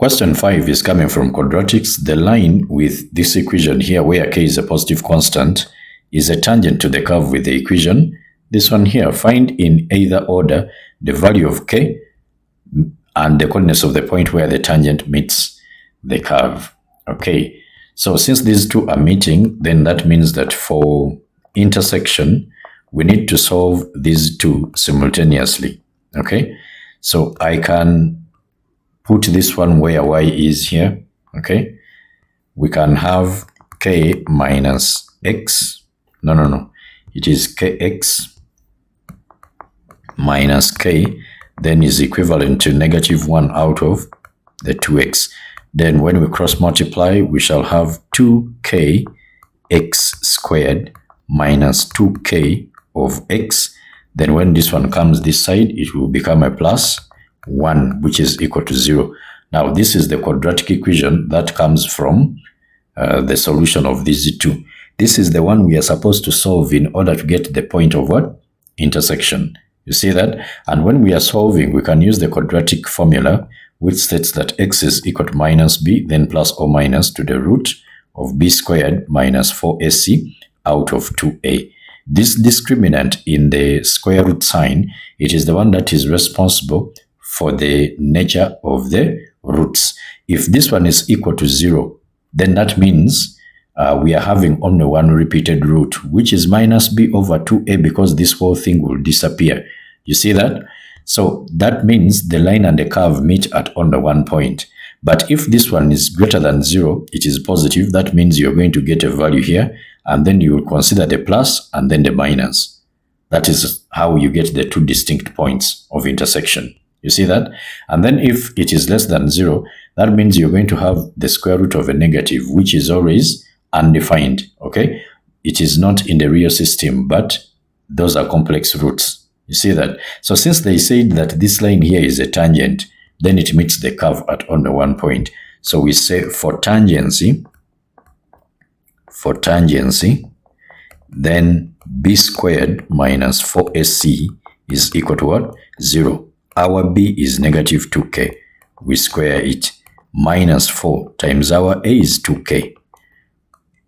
Question 5 is coming from Quadratics. The line with this equation here, where k is a positive constant, is a tangent to the curve with the equation. This one here, find in either order the value of k and the coordinates of the point where the tangent meets the curve. Okay, so since these two are meeting, then that means that for intersection, we need to solve these two simultaneously. Okay, so I can put this one where y is here. Okay, we can have k minus x. No. It is kx minus k, then is equivalent to -1 out of the 2x. Then when we cross multiply, we shall have 2k x squared minus 2k of x. Then when this one comes this side, it will become a plus 1, which is equal to 0. Now, this is the quadratic equation that comes from the solution of these two. This is the one we are supposed to solve in order to get the point of what? Intersection. You see that? And when we are solving, we can use the quadratic formula, which states that x is equal to minus b, then plus or minus to the root of b squared minus 4ac out of 2a. This discriminant in the square root sign, it is the one that is responsible for the nature of the roots. If this one is equal to 0, then that means we are having only one repeated root, which is minus b over 2a, because this whole thing will disappear. You see that? So that means the line and the curve meet at only one point. But if this one is greater than 0, it is positive. That means you're going to get a value here, and then you will consider the plus and then the minus. That is how you get the two distinct points of intersection. You see that? And then if it is less than 0, that means you're going to have the square root of a negative, which is always undefined. Okay? It is not in the real system, but those are complex roots. You see that? So since they said that this line here is a tangent, then it meets the curve at only one point. So we say for tangency, then b squared minus 4ac is equal to what? 0. Our b is negative 2k. We square it. Minus 4 times our a is 2k.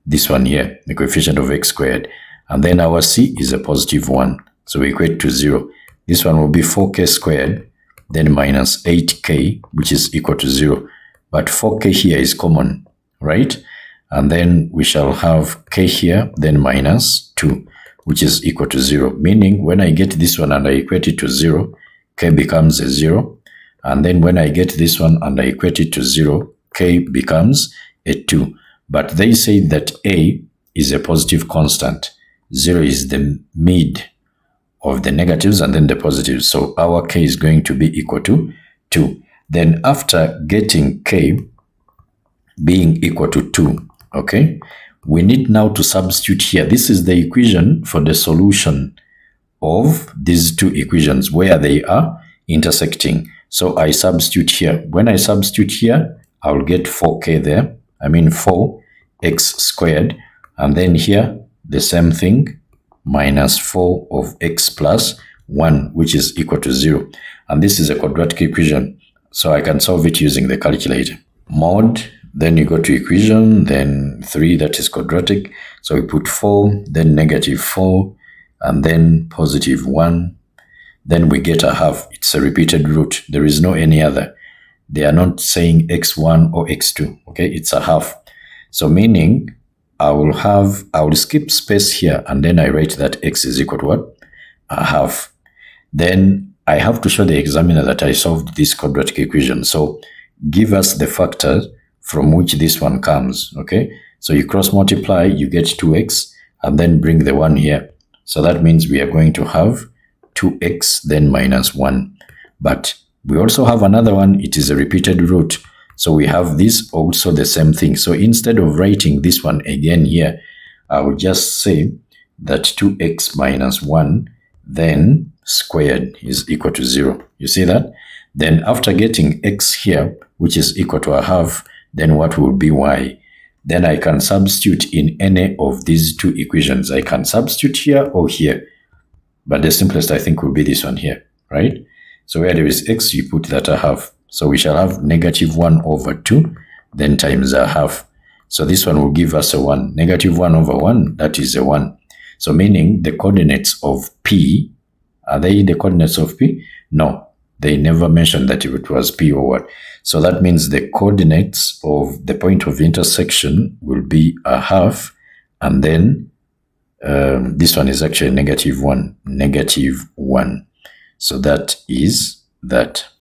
This one here, the coefficient of x squared. And then our c is a positive 1. So we equate to 0. This one will be 4k squared, then minus 8k, which is equal to 0. But 4k here is common, right? And then we shall have k here, then minus 2, which is equal to 0. Meaning when I get this one and I equate it to 0, k becomes a 0. And then when I get this one and I equate it to 0, k becomes a 2. But they say that a is a positive constant. 0 is the mid of the negatives and then the positives. So our k is going to be equal to 2. Then after getting k being equal to 2, okay, we need now to substitute here. This is the equation for the solution of these two equations where they are intersecting. So I substitute here. When I substitute here, I'll get 4k there. I mean 4x squared. And then here, the same thing, minus 4 of x plus 1, which is equal to 0. And this is a quadratic equation. So I can solve it using the calculator. Mod, then you go to equation, then 3, that is quadratic. So we put 4, then negative 4, and then positive 1. Then we get a half. It's a repeated root. There is no any other. They are not saying x1 or x2. Okay, it's a half. So meaning I will skip space here, and then I write that x is equal to what? A half. Then I have to show the examiner that I solved this quadratic equation. So give us the factors from which this one comes. Okay, so you cross multiply, you get 2x, and then bring the 1 here. So that means we are going to have 2x, then minus 1. But we also have another one. It is a repeated root. So we have this also the same thing. So instead of writing this one again here, I will just say that 2x minus 1, then squared is equal to 0. You see that? Then after getting x here, which is equal to a half, then what will be y? Then I can substitute in any of these two equations. I can substitute here or here. But the simplest, I think, will be this one here, right? So where there is x, you put that a half. So we shall have negative 1 over 2, then times a half. So this one will give us a 1. Negative 1 over 1, that is a 1. So meaning the coordinates of P, are they the coordinates of P? No, they never mentioned that it was P or what. So that means the coordinates of the point of intersection will be a half, and then this one is actually negative 1. So that is that.